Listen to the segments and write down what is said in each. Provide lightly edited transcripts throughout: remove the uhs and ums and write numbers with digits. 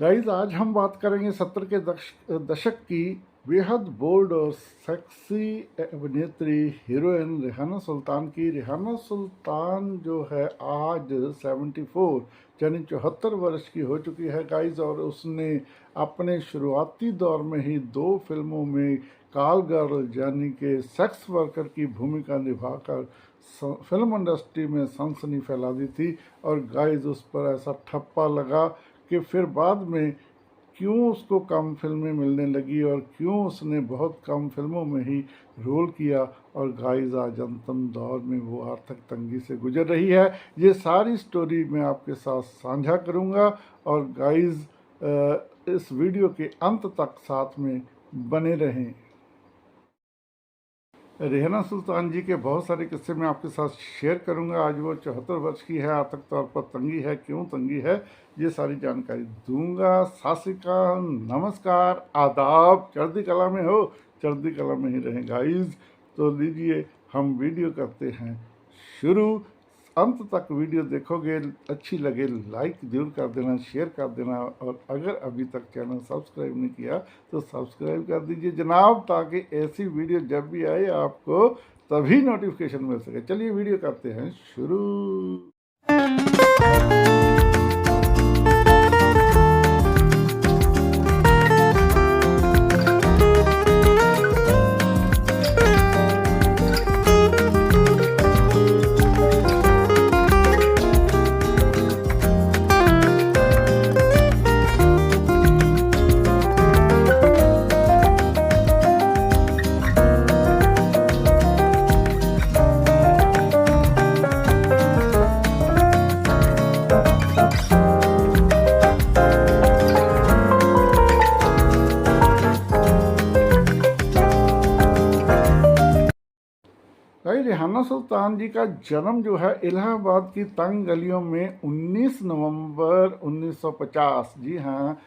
Guys, आज हम बात करेंगे 70 के दशक की बेहद बोल्ड और सेक्सी अभिनेत्री हीरोइन रेहाना सुल्तान की। रेहाना सुल्तान जो है आज 74 यानी 74 वर्ष की हो चुकी है गाइस, और उसने अपने शुरुआती दौर में ही 2 फिल्मों में कॉल गर्ल यानी कि सेक्स वर्कर की भूमिका निभाकर फिल्म इंडस्ट्री में सनसनी फैला दी थी। और गाइस, उस पर ऐसा ठप्पा लगा कि फिर बाद में क्यों उसको कम फिल्में मिलने लगी और क्यों उसने बहुत कम फिल्मों में ही रोल किया। और गाइस, आज अंतिम दौर में वो आर्थिक तंगी से गुजर रही है। ये सारी स्टोरी मैं आपके साथ साझा करूंगा, और गाइस इस वीडियो के अंत तक साथ में बने रहें। रेहाना सुल्तान जी के बहुत सारे किस्से मैं आपके साथ शेयर करूंगा। आज वो 74 वर्ष की है, आर्थिक तौर पर तंगी है, क्यों तंगी है, ये सारी जानकारी दूंगा। सत श्री अकाल, नमस्कार, आदाब। चढ़ती कला में हो, चढ़ती कला में ही रहें गाइस। तो लीजिए हम वीडियो करते हैं शुरू। अंत तक वीडियो देखोगे, अच्छी लगे लाइक जरूर कर देना, शेयर कर देना, और अगर अभी तक चैनल सब्सक्राइब नहीं किया तो सब्सक्राइब कर दीजिए जनाब, ताकि ऐसी वीडियो जब भी आए आपको तभी नोटिफिकेशन मिल सके। चलिए वीडियो करते हैं शुरू। भाई, रेहाना सुल्तान जी का जन्म जो है इलाहाबाद की तंग गलियों में 19 नवंबर 1950, जी हाँ,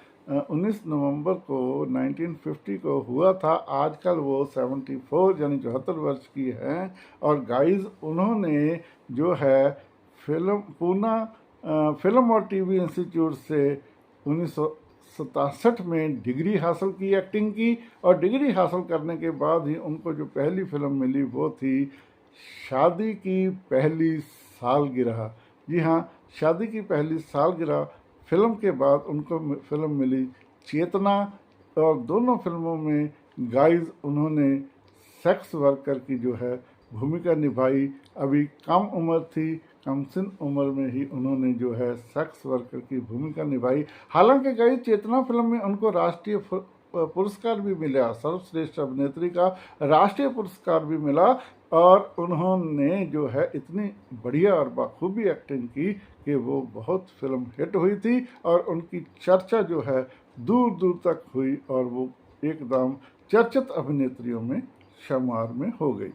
19 नवंबर को 1950 को हुआ था। आजकल वो 74 यानी 74 वर्ष की हैं। और गाइस, उन्होंने जो है पूना फिल्म और टीवी इंस्टीट्यूट से 1967 में डिग्री हासिल की एक्टिंग की। और डिग्री हासिल करने के बाद ही उनको जो पहली फिल्म मिली वो थी शादी की पहली सालगिरह। जी हाँ, शादी की पहली सालगिरह फिल्म के बाद उनको फिल्म मिली चेतना। और दोनों फिल्मों में गाइस उन्होंने सेक्स वर्कर की जो है भूमिका निभाई। अभी कम उम्र थी, कम सिन उम्र में ही उन्होंने जो है सेक्स वर्कर की भूमिका निभाई। हालांकि गाइस, चेतना फिल्म में उनको राष्ट्रीय पुरस्कार भी मिला, सर्वश्रेष्ठ अभिनेत्री का राष्ट्रीय पुरस्कार भी मिला। और उन्होंने जो है इतनी बढ़िया और बखूबी एक्टिंग की कि वो बहुत फिल्म हिट हुई थी, और उनकी चर्चा जो है दूर दूर तक हुई, और वो एकदम चर्चित अभिनेत्रियों में शुमार में हो गई।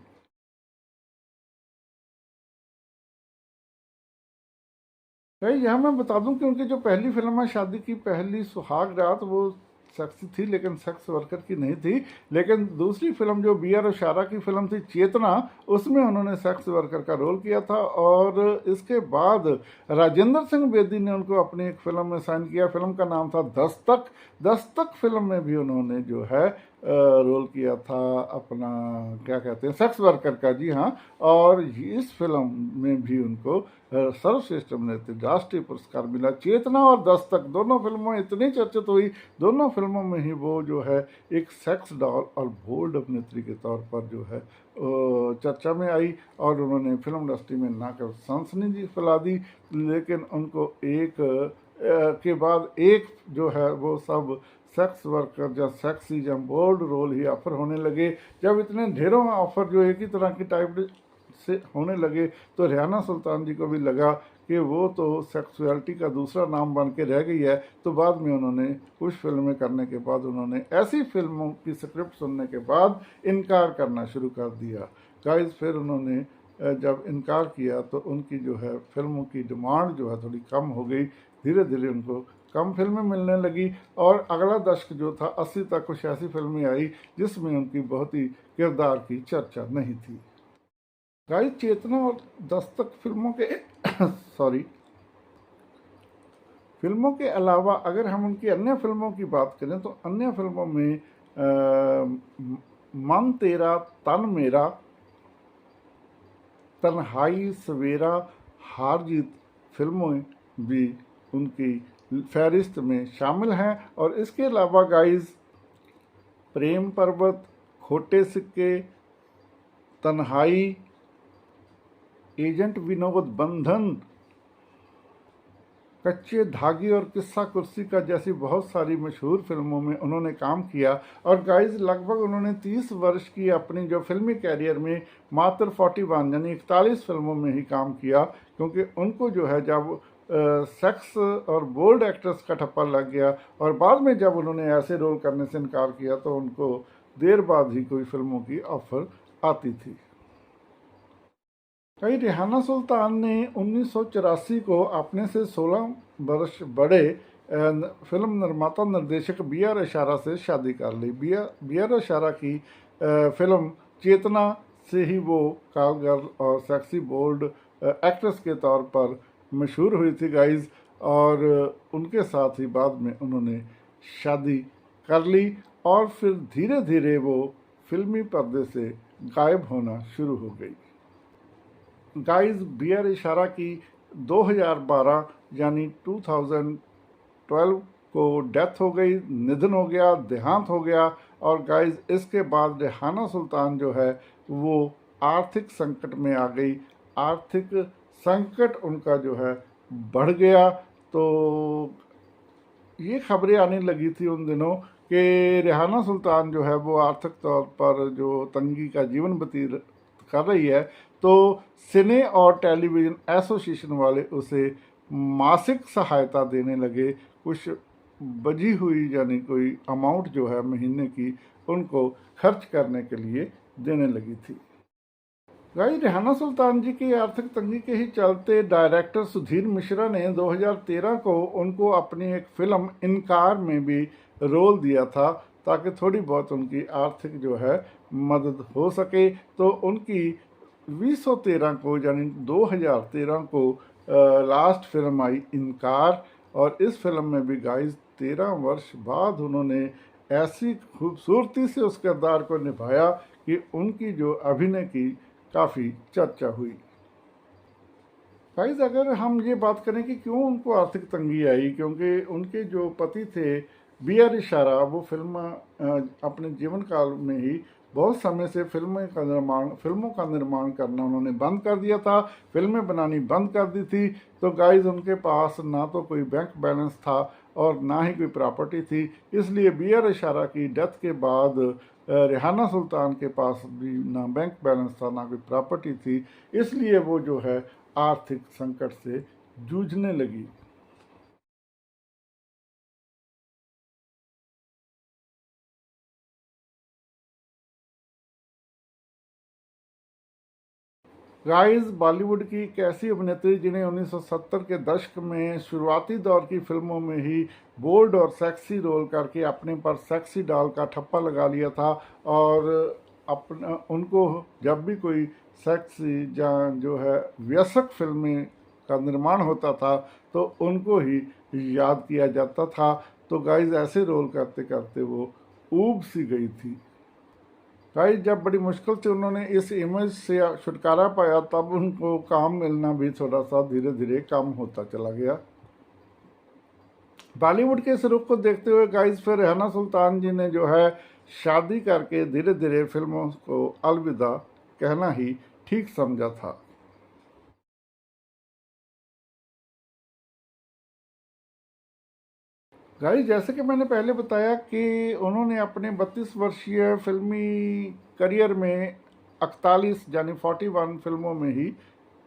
भाई, यहाँ मैं बता दूं कि उनकी जो पहली फिल्म है शादी की पहली सुहाग रात, वो सेक्सी थी लेकिन सेक्स वर्कर की नहीं थी। लेकिन दूसरी फिल्म जो बी आर इशारा की फिल्म थी चेतना, उसमें उन्होंने सेक्स वर्कर का रोल किया था। और इसके बाद राजेंद्र सिंह बेदी ने उनको अपनी एक फिल्म में साइन किया। फिल्म का नाम था दस्तक। दस्तक फिल्म में भी उन्होंने जो है रोल किया था अपना, क्या कहते हैं, सेक्स वर्कर का। जी हाँ, और इस फिल्म में भी उनको सर्वश्रेष्ठ अभिनेत्री राष्ट्रीय पुरस्कार मिला। चेतना और दस्तक दोनों फिल्मों इतनी चर्चित हुई, दोनों फिल्मों में ही वो जो है एक सेक्स डॉल और बोल्ड अभिनेत्री के तौर पर जो है चर्चा में आई। और उन्होंने फिल्म इंडस्ट्री में ना कर सनसनी जी फैला दी, लेकिन उनको एक के बाद एक जो है वो सब सेक्स वर्कर या सेक्सी या बोल्ड रोल ही ऑफर होने लगे। जब इतने ढेरों ऑफर जो एक ही तरह की टाइप से होने लगे, तो रेहाना सुल्तान जी को भी लगा कि वो तो सेक्सुअलिटी का दूसरा नाम बन के रह गई है। तो बाद में उन्होंने कुछ फिल्में करने के बाद उन्होंने ऐसी फिल्मों की स्क्रिप्ट सुनने के बाद इनकार करना शुरू कर दिया। गाइस, फिर उन्होंने जब इनकार किया तो उनकी जो है फिल्मों की डिमांड जो है थोड़ी कम हो गई। धीरे धीरे उनको कम फिल्में मिलने लगी, और अगला दशक जो था 80 तक कुछ ऐसी फिल्में आई जिसमें उनकी बहुत ही किरदार की चर्चा नहीं थी। गाइस, चेतना और दस्तक फिल्मों के सॉरी फिल्मों के अलावा अगर हम उनकी अन्य फिल्मों की बात करें तो अन्य फिल्मों में मन तेरा तन मेरा, तन्हाई, सवेरा, हार जीत फिल्में भी उनकी फहरिस्त में शामिल हैं। और इसके अलावा गाइस प्रेम पर्वत, खोटे सिक्के, तन्हाई, एजेंट विनोद, बंधन, कच्चे धागे और किस्सा कुर्सी का जैसी बहुत सारी मशहूर फिल्मों में उन्होंने काम किया। और गाइस लगभग उन्होंने 30 वर्ष की अपनी जो फिल्मी कैरियर में मात्र 41 यानी 41 फिल्मों में ही काम किया, क्योंकि उनको जो है जब सेक्स और बोल्ड एक्ट्रेस का ठप्पा लग गया और बाद में जब उन्होंने ऐसे रोल करने से इनकार किया तो उनको देर बाद ही कोई फिल्मों की ऑफर आती थी। कई रेहाना सुल्तान ने 1984 को अपने से 16 वर्ष बड़े फिल्म निर्माता निर्देशक बी आर इशारा से शादी कर ली। बी आर इशारा की फिल्म चेतना से ही वो कॉल गर्ल और सेक्सी बोल्ड एक्ट्रेस के तौर पर मशहूर हुई थी गाइज। और उनके साथ ही बाद में उन्होंने शादी कर ली और फिर धीरे धीरे वो फिल्मी पर्दे से गायब होना शुरू हो गई। गाइस बी आर इशारा की 2012 यानी 2012 को डेथ हो गई, निधन हो गया, देहांत हो गया। और गाइस इसके बाद रेहाना सुल्तान जो है वो आर्थिक संकट में आ गई। आर्थिक संकट उनका जो है बढ़ गया। तो ये खबरें आने लगी थी उन दिनों कि रेहाना सुल्तान जो है वो आर्थिक तौर पर जो तंगी का जीवन व्यतीत कर रही है, तो सिने और टेलीविज़न एसोसिएशन वाले उसे मासिक सहायता देने लगे। कुछ बची हुई यानी कोई अमाउंट जो है महीने की उनको खर्च करने के लिए देने लगी थी। गाइस रेहाना सुल्तान जी की आर्थिक तंगी के ही चलते डायरेक्टर सुधीर मिश्रा ने 2013 को उनको अपनी एक फिल्म इनकार में भी रोल दिया था ताकि थोड़ी बहुत उनकी आर्थिक जो है मदद हो सके। तो उनकी 2013 को यानी 2013 को लास्ट फिल्म आई इनकार। और इस फिल्म में भी गाइस 13 वर्ष बाद उन्होंने ऐसी खूबसूरती से उस किरदार को निभाया कि उनकी जो अभिनय की काफ़ी चर्चा हुई। गाइस अगर हम ये बात करें कि क्यों उनको आर्थिक तंगी आई, क्योंकि उनके जो पति थे बी आर इशारा वो अपने जीवन काल में ही बहुत समय से फिल्मों का निर्माण करना उन्होंने बंद कर दिया था, फिल्में बनानी बंद कर दी थी। तो गाइस उनके पास ना तो कोई बैंक बैलेंस था और ना ही कोई प्रॉपर्टी थी। इसलिए बी आर इशारा की डेथ के बाद रेहाना सुल्तान के पास भी ना बैंक बैलेंस था ना कोई प्रॉपर्टी थी। इसलिए वो जो है आर्थिक संकट से जूझने लगी। गाइस बॉलीवुड की एक ऐसी अभिनेत्री जिन्हें 1970 के दशक में शुरुआती दौर की फिल्मों में ही बोल्ड और सेक्सी रोल करके अपने पर सेक्सी डॉल का ठप्पा लगा लिया था। और अपना उनको जब भी कोई सेक्सी जो है वयस्क फिल्में का निर्माण होता था तो उनको ही याद किया जाता था। तो गाइस ऐसे रोल करते करते वो ऊब सी गई थी। गाइस जब बड़ी मुश्किल से उन्होंने इस इमेज से छुटकारा पाया तब उनको काम मिलना भी थोड़ा सा धीरे धीरे कम होता चला गया। बॉलीवुड के इस रुख को देखते हुए गाइस फिर रेहाना सुल्तान जी ने जो है शादी करके धीरे धीरे फिल्मों को अलविदा कहना ही ठीक समझा था। गाइस जैसे कि मैंने पहले बताया कि उन्होंने अपने 32 वर्षीय फिल्मी करियर में 41 यानी 41 फिल्मों में ही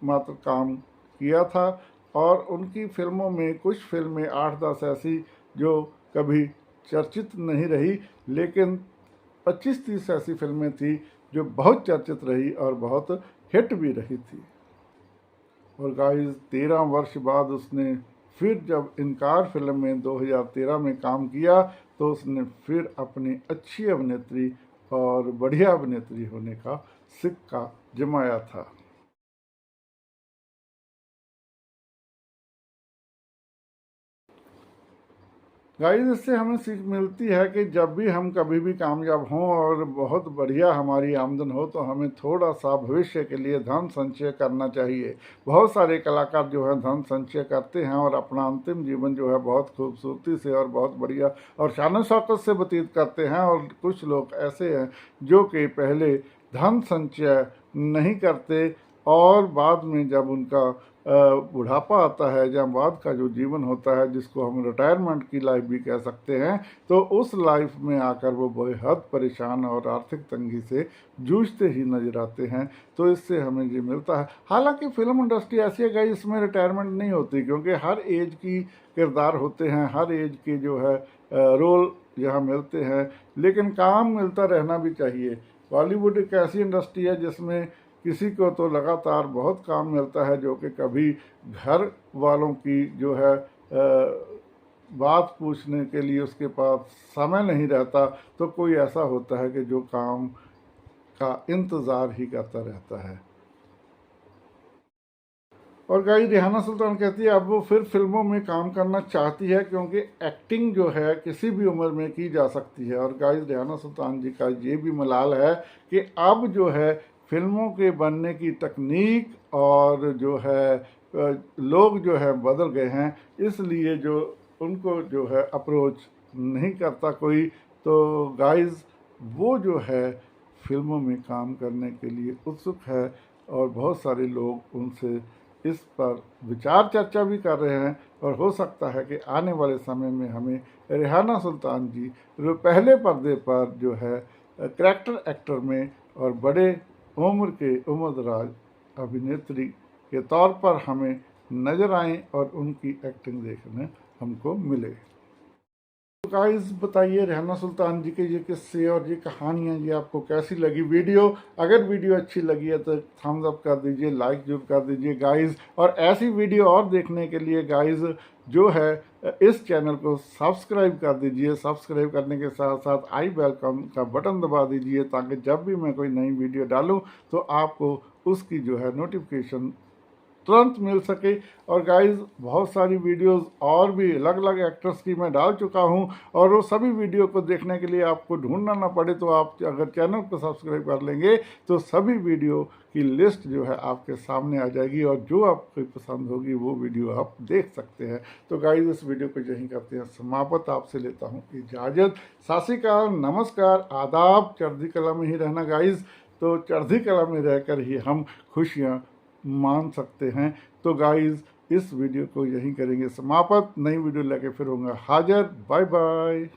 मात्र काम किया था। और उनकी फिल्मों में कुछ फिल्में 8-10 ऐसी जो कभी चर्चित नहीं रही, लेकिन 25-30 ऐसी फिल्में थी जो बहुत चर्चित रही और बहुत हिट भी रही थी। और गाइस 13 वर्ष बाद उसने फिर जब इनकार फिल्म में 2013 में काम किया तो उसने फिर अपनी अच्छी अभिनेत्री और बढ़िया अभिनेत्री होने का सिक्का जमाया था। गाइस इससे हमें सीख मिलती है कि जब भी हम कभी भी कामयाब हों और बहुत बढ़िया हमारी आमदन हो तो हमें थोड़ा सा भविष्य के लिए धन संचय करना चाहिए। बहुत सारे कलाकार जो है धन संचय करते हैं और अपना अंतिम जीवन जो है बहुत खूबसूरती से और बहुत बढ़िया और शान शौकत से व्यतीत करते हैं, और कुछ लोग ऐसे हैं जो कि पहले धन संचय नहीं करते और बाद में जब उनका बुढ़ापा आता है या बाद का जो जीवन होता है जिसको हम रिटायरमेंट की लाइफ भी कह सकते हैं, तो उस लाइफ में आकर वो बेहद परेशान और आर्थिक तंगी से जूझते ही नजर आते हैं। तो इससे हमें ये मिलता है। हालांकि फिल्म इंडस्ट्री ऐसी है गई इसमें रिटायरमेंट नहीं होती, क्योंकि हर एज की किरदार होते हैं, हर एज के जो है रोल यहाँ मिलते हैं, लेकिन काम मिलता रहना भी चाहिए। बॉलीवुड एक ऐसी इंडस्ट्री है जिसमें किसी को तो लगातार बहुत काम मिलता है जो कि कभी घर वालों की जो है बात पूछने के लिए उसके पास समय नहीं रहता, तो कोई ऐसा होता है कि जो काम का इंतज़ार ही करता रहता है। और गाइस रिहाना सुल्तान कहती है अब वो फिर फिल्मों में काम करना चाहती है, क्योंकि एक्टिंग जो है किसी भी उम्र में की जा सकती है। और गाइस रिहाना सुल्तान जी का ये भी मलाल है कि अब जो है फिल्मों के बनने की तकनीक और जो है लोग जो है बदल गए हैं, इसलिए जो उनको जो है अप्रोच नहीं करता कोई, तो गाइस वो जो है फिल्मों में काम करने के लिए उत्सुक है और बहुत सारे लोग उनसे इस पर विचार चर्चा भी कर रहे हैं। और हो सकता है कि आने वाले समय में हमें रिहाना सुल्तान जी पहले पर्दे पर जो है करैक्टर एक्टर में और बड़े उम्र के उम्रदराज अभिनेत्री के तौर पर हमें नज़र आएं और उनकी एक्टिंग देखने हमको मिले। तो गाइस बताइए रिहाना सुल्तान जी के ये किस्से और ये कहानियाँ ये आपको कैसी लगी वीडियो। अगर वीडियो अच्छी लगी है तो थम्स अप कर दीजिए, लाइक जरूर कर दीजिए गाइस। और ऐसी वीडियो और देखने के लिए गाइस जो है इस चैनल को सब्सक्राइब कर दीजिए। सब्सक्राइब करने के साथ साथ आई वेलकम का बटन दबा दीजिए, ताकि जब भी मैं कोई नई वीडियो डालूँ तो आपको उसकी जो है नोटिफिकेशन तुरंत मिल सके। और गाइस बहुत सारी वीडियोस और भी अलग अलग एक्टर्स की मैं डाल चुका हूं, और वो सभी वीडियो को देखने के लिए आपको ढूंढना ना पड़े तो आप अगर चैनल को सब्सक्राइब कर लेंगे तो सभी वीडियो की लिस्ट जो है आपके सामने आ जाएगी, और जो आपको पसंद होगी वो वीडियो आप देख सकते हैं। तो गाइस इस वीडियो को यहीं करते हैं समाप्त। आपसे लेता हूँ इजाज़त। सत श्री अकाल, नमस्कार, आदाब। चढ़ती कला में ही रहना गाइस। तो चढ़ती कला में रहकर ही हम खुशियाँ मान सकते हैं। तो गाइस इस वीडियो को यहीं करेंगे समाप्त। नई वीडियो लेके फिर होंगे हाजिर। Bye bye.